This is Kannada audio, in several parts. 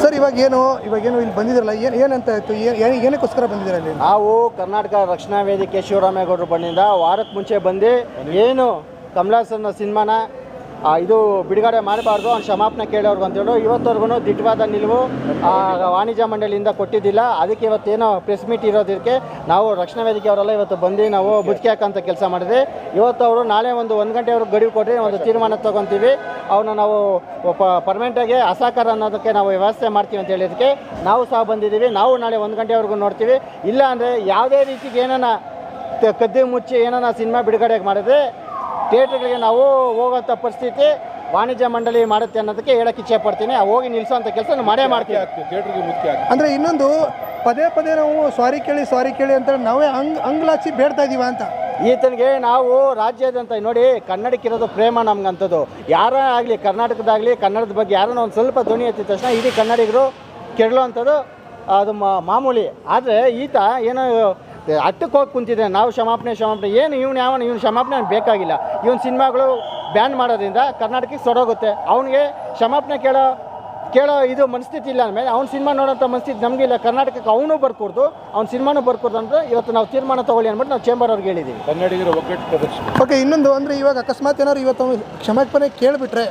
ಸರ್ ಇವಾಗೇನು ಇಲ್ಲಿ ಬಂದಿದ್ರಲ್ಲ ಏನಂತ ಆಯಿತು, ಏನಕ್ಕೋಸ್ಕರ ಬಂದಿದ್ದೀರಾ ಇಲ್ಲಿ? ನಾವು ಕರ್ನಾಟಕ ರಕ್ಷಣಾ ವೇದಿಕೆ ಶಿವರಾಮೇಗೌಡರು ಬಂದಿಂದ ವಾರಕ್ಕೆ ಮುಂಚೆ ಬಂದು ಏನು ಕಮಲಾಸನ್ ಸಿನಿಮಾನ ಇದು ಬಿಡುಗಡೆ ಮಾಡಬಾರ್ದು ಅವ್ನು ಕ್ಷಮಾಪಣೆ ಕೇಳೋರ್ಗು ಅಂತೇಳಿ ಇವತ್ತವರೆಗೂ ದಿಟ್ಟವಾದ ನಿಲುವು ವಾಣಿಜ್ಯ ಮಂಡಳಿಯಿಂದ ಕೊಟ್ಟಿದ್ದಿಲ್ಲ. ಅದಕ್ಕೆ ಇವತ್ತೇನೋ ಪ್ರೆಸ್ ಮೀಟ್ ಇರೋದಕ್ಕೆ ನಾವು ರಕ್ಷಣಾ ವೇದಿಕೆ ಅವರೆಲ್ಲ ಇವತ್ತು ಬಂದು ನಾವು ಬುದ್ಧಿ ಹಾಕಂತ ಕೆಲಸ ಮಾಡಿದ್ವಿ. ಇವತ್ತು ಅವರು ನಾಳೆ ಒಂದು ಗಂಟೆವರೆಗೆ ಗಡುವು ಕೊಟ್ಟರೆ ಒಂದು ತೀರ್ಮಾನ ತೊಗೊತೀವಿ. ಅವನ್ನ ನಾವು ಪರ್ಮನೆಂಟಾಗಿ ಅಸಹಕಾರ ಅನ್ನೋದಕ್ಕೆ ನಾವು ವ್ಯವಸ್ಥೆ ಮಾಡ್ತೀವಿ ಅಂತ ಹೇಳಿದಕ್ಕೆ ನಾವು ಸಹ ಬಂದಿದ್ದೀವಿ. ನಾವು ನಾಳೆ 1 ಗಂಟೆವರೆಗೂ ನೋಡ್ತೀವಿ. ಇಲ್ಲ ಅಂದರೆ ಯಾವುದೇ ರೀತಿಗೆ ಏನಾನ ಕದ್ದು ಮುಚ್ಚಿ ಏನಾನ ಸಿನಿಮಾ ಬಿಡುಗಡೆ ಮಾಡಿದ್ರೆ ಥಿಯೇಟ್ರ್ಗಳಿಗೆ ನಾವು ಹೋಗೋಂಥ ಪರಿಸ್ಥಿತಿ ವಾಣಿಜ್ಯ ಮಂಡಳಿ ಮಾಡುತ್ತೆ ಅನ್ನೋದಕ್ಕೆ ಹೇಳಕ್ಕೆ ಇಚ್ಛೆ ಪಡ್ತೀನಿ. ಹೋಗಿ ನಿಲ್ಲಿಸೋಂಥ ಕೆಲಸ ಮಾಡೇ ಮಾಡ್ತೀವಿ. ಅಂದರೆ ಇನ್ನೊಂದು ಪದೇ ನಾವು ಸಾರಿ ಕೇಳಿ ಅಂತ ನಾವೇ ಅಂಗ್ಲಾಚಿ ಬೇಡ್ತಾ ಇದ್ದೀವ ಅಂತ ಈತನಿಗೆ ನಾವು ರಾಜ್ಯದಂತ ನೋಡಿ ಕನ್ನಡಕ್ಕಿರೋದು ಪ್ರೇಮ ನಮ್ಗಂಥದ್ದು. ಯಾರೇ ಆಗಲಿ ಕರ್ನಾಟಕದಾಗಲಿ ಕನ್ನಡದ ಬಗ್ಗೆ ಯಾರನ್ನ ಒಂದು ಸ್ವಲ್ಪ ಧ್ವನಿ ಎತ್ತಿದ ತಕ್ಷಣ ಇಡೀ ಕನ್ನಡಿಗರು ಕೆರಳುವಂಥದ್ದು ಅದು ಮಾಮೂಲಿ. ಆದರೆ ಈತ ಏನೋ ಅಟ್ಟಕ್ಕೆ ಹೋಗಿ ಕುಂತಿದೆ. ನಾವು ಕ್ಷಮಾಪಣೆ ಏನು ಇವನು ಕ್ಷಮಾಪಣೆ ಬೇಕಾಗಿಲ್ಲ. ಇವನು ಸಿನಿಮಾಗಳು ಬ್ಯಾನ್ ಮಾಡೋದ್ರಿಂದ ಕರ್ನಾಟಕಕ್ಕೆ ಸೊಡೋಗುತ್ತೆ. ಅವನಿಗೆ ಕ್ಷಮಾಪಣೆ ಕೇಳೋ ಇದು ಮನಸ್ಥಿತಿ ಇಲ್ಲ ಅಂದಮೇಲೆ ಅವ್ನು ಸಿನಿಮಾ ನೋಡೋಂಥ ಮನಸ್ಥಿತಿ ನಮಗಿಲ್ಲ. ಕರ್ನಾಟಕಕ್ಕೆ ಅವನು ಬರ್ಕೊಡ್ದು ಅವ್ನ ಸಿನಿಮಾನು ಬರ್ಕೊಡ್ದು ಅಂತ ಇವತ್ತು ನಾವು ತೀರ್ಮಾನ ತೊಗೊಳ್ಳಿ ಅಂದ್ಬಿಟ್ಟು ನಾವು ಚೇಂಬರ್ ಅವ್ರಿಗೆ ಹೇಳಿದ್ದೀವಿ. ಕನ್ನಡಿಗರ ಒಗ್ಗಟ್ಟು ಪ್ರದರ್ಶನ. ಓಕೆ, ಇನ್ನೊಂದು ಅಂದರೆ ಇವಾಗ ಅಕಸ್ಮಾತ್ ಏನಾದ್ರು ಇವತ್ತು ಕ್ಷಮಾಪಣೆ ಕೇಳಿಬಿಟ್ರೆ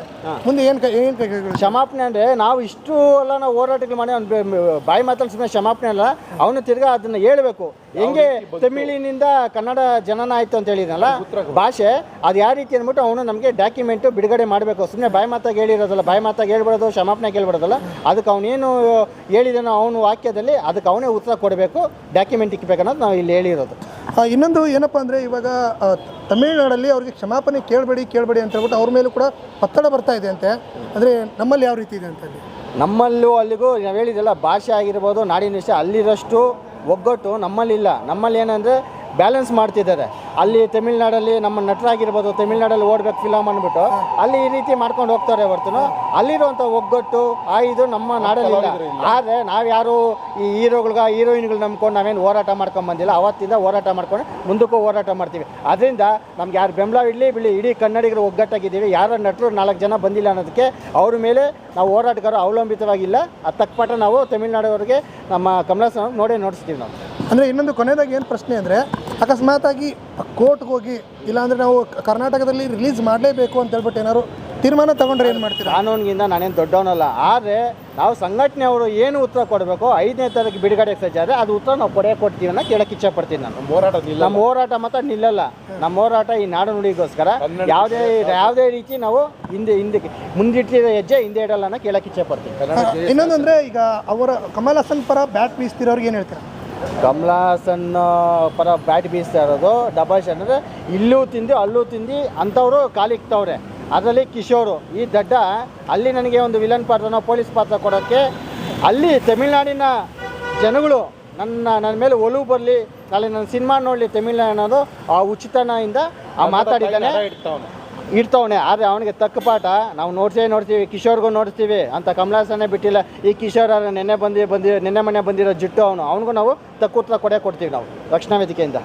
ಮುಂದೆ ಏನು ಕ್ಷಮಾಪಣೆ ಅಂದರೆ ನಾವು ಇಷ್ಟು ಎಲ್ಲ ನಾವು ಹೋರಾಟಗಳು ಮಾಡಿ ಅವ್ನು ಬಾಯಿ ಮಾತಲ್ಲಿ ಸುಮ್ಮನೆ ಕ್ಷಮಾಪಣೆ ಅಲ್ಲ, ಅವನು ತಿರ್ಗಾ ಅದನ್ನು ಹೇಳಬೇಕು. ಹೆಂಗೆ ತಮಿಳಿನಿಂದ ಕನ್ನಡ ಜನನ ಆಯಿತು ಅಂತ ಹೇಳಿದ್ನಲ್ಲ ಭಾಷೆ, ಅದು ಯಾವ ರೀತಿ ಅಂದ್ಬಿಟ್ಟು ಅವನು ನಮಗೆ ಡಾಕ್ಯುಮೆಂಟು ಬಿಡುಗಡೆ ಮಾಡಬೇಕು. ಸುಮ್ಮನೆ ಬಾಯಿ ಮಾತಾಗಿ ಹೇಳಿರೋದಲ್ಲ, ಬಾಯಿ ಮಾತಾಗಿ ಹೇಳ್ಬಿಡೋದು, ಕ್ಷಮಾಪಣೆ ಕೇಳ್ಬಿಡೋದಲ್ಲ. ಅದಕ್ಕೆ ಅವನೇನು ಹೇಳಿದಾನೋ ಅವನು ವಾಕ್ಯದಲ್ಲಿ ಅದಕ್ಕೆ ಅವನೇ ಉತ್ತರ ಕೊಡಬೇಕು, ಡಾಕ್ಯುಮೆಂಟ್ ಇಕ್ಕಬೇಕನ್ನೋದು ನಾವು ಇಲ್ಲಿ ಹೇಳಿರೋದು. ಇನ್ನೊಂದು ಏನಪ್ಪ ಅಂದರೆ ಇವಾಗ ತಮಿಳುನಾಡಲ್ಲಿ ಅವ್ರಿಗೆ ಕ್ಷಮಾಪಣೆ ಕೇಳಬೇಡಿ ಅಂತ ಹೇಳ್ಬಿಟ್ಟು ಅವ್ರ ಮೇಲೂ ಕೂಡ ಒತ್ತಡ ಬರ್ತಾ ಇದೆ ಅಂತೆ. ಅಂದರೆ ನಮ್ಮಲ್ಲಿ ಯಾವ ರೀತಿ ಇದೆ ಅಂತ? ನಮ್ಮಲ್ಲೂ ಅಲ್ಲಿಗೂ ನಾವು ಹೇಳಿದೆಲ್ಲ ಭಾಷೆ ಆಗಿರ್ಬೋದು, ನಾಡಿನ ವಿಷಯ ಅಲ್ಲಿರೋಷ್ಟು ಒಗ್ಗಟ್ಟು ನಮ್ಮಲ್ಲಿಲ್ಲ. ನಮ್ಮಲ್ಲಿ ಏನಂದರೆ ಬ್ಯಾಲೆನ್ಸ್ ಮಾಡ್ತಿದ್ದಾರೆ. ಅಲ್ಲಿ ತಮಿಳ್ನಾಡಲ್ಲಿ ನಮ್ಮ ನಟರಾಗಿರ್ಬೋದು, ತಮಿಳ್ನಾಡಲ್ಲಿ ಓಡ್ಬೇಕು ಫಿಲಮ್ ಅಂದ್ಬಿಟ್ಟು ಅಲ್ಲಿ ಈ ರೀತಿ ಮಾಡ್ಕೊಂಡು ಹೋಗ್ತಾರೆ ಹೊರತು ಅಲ್ಲಿರುವಂಥ ಒಗ್ಗಟ್ಟು ಇದು ನಮ್ಮ ನಾಡಲ್ಲಿಲ್ಲ. ಆದರೆ ನಾವು ಯಾರು ಈ ಹೀರೋಯಿನ್ಗಳು ನಂಬ್ಕೊಂಡು ನಾವೇನು ಹೋರಾಟ ಮಾಡ್ಕೊಂಡು ಬಂದಿಲ್ಲ. ಅವತ್ತಿಂದ ಹೋರಾಟ ಮಾಡ್ಕೊಂಡು ಮುಂದಕ್ಕೂ ಹೋರಾಟ ಮಾಡ್ತೀವಿ. ಅದರಿಂದ ನಮ್ಗೆ ಯಾರು ಬೆಂಬಲ ಬಿಡಿ ಇಡೀ ಕನ್ನಡಿಗರು ಒಗ್ಗಟ್ಟಾಗಿದ್ದೀವಿ. ಯಾರ ನಟರು 4 ಜನ ಬಂದಿಲ್ಲ ಅನ್ನೋದಕ್ಕೆ ಅವ್ರ ಮೇಲೆ ನಾವು ಹೋರಾಟಗಾರರು ಅವಲಂಬಿತವಾಗಿಲ್ಲ. ಅದು ತಕ್ಕಪಾಠ ನಾವು ತಮಿಳ್ನಾಡವರಿಗೆ ನಮ್ಮ ಕಮಲಾಸನ್ ನೋಡಿಸ್ತೀವಿ ನಾವು. ಅಂದರೆ ಇನ್ನೊಂದು ಕೊನೆಯದಾಗಿ ಏನು ಪ್ರಶ್ನೆ ಅಂದರೆ, ಅಕಸ್ಮಾತಾಗಿ ಕೋರ್ಟ್ಗೆ ಹೋಗಿ ಇಲ್ಲಾಂದರೆ ನಾವು ಕರ್ನಾಟಕದಲ್ಲಿ ರಿಲೀಸ್ ಮಾಡಲೇಬೇಕು ಅಂತ ಹೇಳ್ಬಿಟ್ಟು ಏನಾದ್ರು ತೀರ್ಮಾನ ತಗೊಂಡ್ರೆ ಏನು ಮಾಡ್ತೀರಾ? ಕಾನೂನಿಗಿಂತ ನಾನೇನು ದೊಡ್ಡವನಲ್ಲ. ಆದರೆ ನಾವು ಸಂಘಟನೆಯವರು ಏನು ಉತ್ತರ ಕೊಡಬೇಕು 5ನೇ ತಾರೀಕು ಬಿಡುಗಡೆಗೆ ಸಜ್ಜಾದರೆ ಅದು ಉತ್ತರ ನಾವು ಕೊಡ್ತೀವಿ ಅನ್ನೋ ಕೇಳಕ್ಕೆ ಇಚ್ಛೆ ಪಡ್ತೀನಿ. ನಮ್ಮ ಹೋರಾಟ ಮಾತ್ರ ನಿಲ್ಲಲ್ಲ. ನಮ್ಮ ಹೋರಾಟ ಈ ನಾಡು ನುಡಿಗೋಸ್ಕರ ಯಾವುದೇ ರೀತಿ ನಾವು ಮುಂದಿಟ್ಟಿರೋ ಹೆಜ್ಜೆ ಹಿಂದೆ ಇಡಲ್ಲ ಅನ್ನೋ ಕೇಳಕ್ಕೆ ಇಚ್ಛೆ ಪಡ್ತೀನಿ. ಇನ್ನೊಂದು ಅಂದರೆ ಈಗ ಅವರ ಕಮಲ್ ಹಾಸನ್ ಪರ ಬ್ಯಾಟ್ ಬೀಸ್ತಿರೋರಿಗೆ ಏನು ಹೇಳ್ತೀರಾ? ಕಮಲಾಸನ್ ಪರ ಬ್ಯಾಟ್ ಬೀಸ್ತಾ ಇರೋದು ಡಬಾಶ್ ಅಂದರೆ ಇಲ್ಲೂ ತಿಂದು ಅಲ್ಲೂ ತಿಂದು ಅಂಥವರು ಕಾಲಿಕ್ತವ್ರೆ. ಅದರಲ್ಲಿ ಕಿಶೋರು ಈ ದಡ್ಡ ಅಲ್ಲಿ ನನಗೆ ಒಂದು ವಿಲನ್ ಪಾತ್ರನೋ ಪೊಲೀಸ್ ಪಾತ್ರ ಕೊಡೋಕ್ಕೆ ಅಲ್ಲಿ ತಮಿಳ್ನಾಡಿನ ಜನಗಳು ನನ್ನ ಮೇಲೆ ಒಲವು ಬರಲಿ, ನಾಳೆ ನನ್ನ ಸಿನಿಮಾ ನೋಡಲಿ ತಮಿಳ್ನಾಡು ಅನ್ನೋದು ಆ ಉಚಿತನಿಂದ ಮಾತಾಡಿದ್ದಾನೆ ಇಡ್ತವನೆ. ಆದರೆ ಅವನಿಗೆ ತಕ್ಕ ಪಾಠ ನಾವು ನೋಡ್ತೀವಿ, ಕಿಶೋರ್ಗೂ ನೋಡ್ತೀವಿ ಅಂತ. ಕಮಲಾಸನ್ನೇ ಬಿಟ್ಟಿಲ್ಲ. ಈ ಕಿಶೋರ್ ನಿನ್ನೆ ಮೊನ್ನೆ ಬಂದಿರೋ ಜುಟ್ಟು ಅವನಿಗೂ ನಾವು ತಕ್ಕ ಉತ್ತರ ಕೊಡ್ತೀವಿ ನಾವು ರಕ್ಷಣಾ ವೇದಿಕೆಯಿಂದ.